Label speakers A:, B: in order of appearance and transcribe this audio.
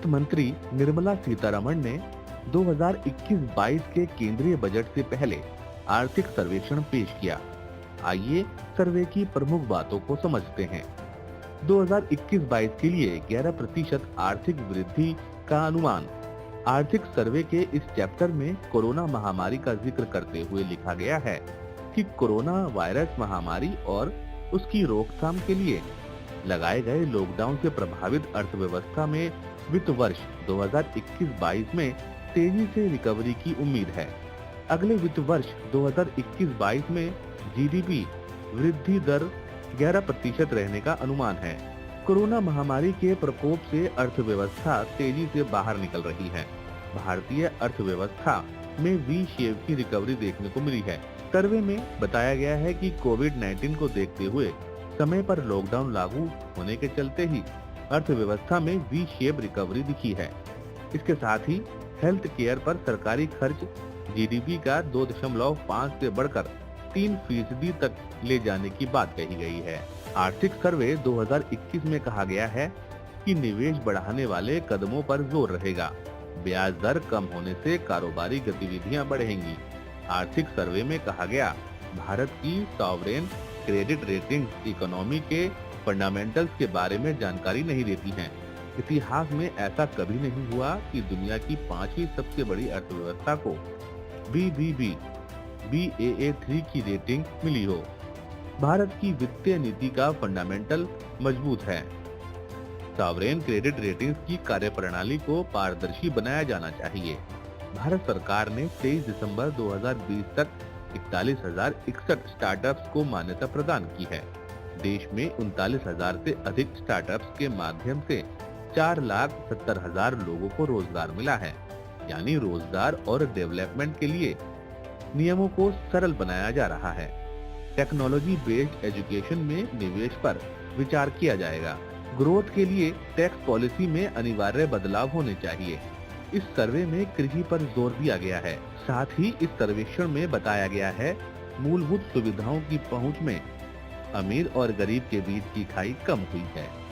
A: वित्त मंत्री निर्मला सीतारमण ने 2021-22 के केंद्रीय बजट से पहले आर्थिक सर्वेक्षण पेश किया। आइए सर्वे की प्रमुख बातों को समझते हैं। 2021-22 के लिए 11% आर्थिक वृद्धि का अनुमान। आर्थिक सर्वे के इस चैप्टर में कोरोना महामारी का जिक्र करते हुए लिखा गया है कि कोरोना वायरस महामारी और उसकी रोकथाम के लिए लगाए गए लॉकडाउन से प्रभावित अर्थव्यवस्था में वित्त वर्ष 2021-22 में तेजी से रिकवरी की उम्मीद है। अगले वित्त वर्ष 2021-22 में जीडीपी वृद्धि दर 11% रहने का अनुमान है। कोरोना महामारी के प्रकोप से अर्थव्यवस्था तेजी से बाहर निकल रही है। भारतीय अर्थव्यवस्था में वी शेप की रिकवरी देखने को मिली है। सर्वे में बताया गया है कि कोविड-19 को देखते हुए समय पर लॉकडाउन लागू होने के चलते ही अर्थव्यवस्था में वी शेप रिकवरी दिखी है। इसके साथ ही हेल्थ केयर पर सरकारी खर्च जीडीपी का 2.5 से बढ़कर 3% तक ले जाने की बात कही गई है। आर्थिक सर्वे 2021 में कहा गया है कि निवेश बढ़ाने वाले कदमों पर जोर रहेगा। ब्याज दर कम होने से कारोबारी गतिविधियां बढ़ेंगी। आर्थिक सर्वे में कहा गया, भारत की सॉवरेन क्रेडिट रेटिंग्स इकोनॉमी के फंडामेंटल्स के बारे में जानकारी नहीं देती हैं। इतिहास में ऐसा कभी नहीं हुआ कि दुनिया की 5वीं सबसे बड़ी अर्थव्यवस्था को BBB Baa3 की रेटिंग मिली हो। भारत की वित्तीय नीति का फंडामेंटल मजबूत है। सॉवरेन क्रेडिट रेटिंग्स की कार्यप्रणाली को पारदर्शी बनाया जाना चाहिए। भारत सरकार ने 23 दिसंबर 2020 तक 41,061 स्टार्टअप्स को मान्यता प्रदान की है। देश में 39,000 से अधिक स्टार्टअप्स के माध्यम से 4,70,000 लोगों को रोजगार मिला है। यानी रोजगार और डेवलपमेंट के लिए नियमों को सरल बनाया जा रहा है। टेक्नोलॉजी बेस्ड एजुकेशन में निवेश पर विचार किया जाएगा। ग्रोथ के लिए टैक्स पॉलिसी में अनिवार्य बदलाव होने चाहिए। इस सर्वे में कृषि पर जोर दिया गया है। साथ ही इस सर्वेक्षण में बताया गया है, मूलभूत सुविधाओं की पहुंच में अमीर और गरीब के बीच की खाई कम हुई है।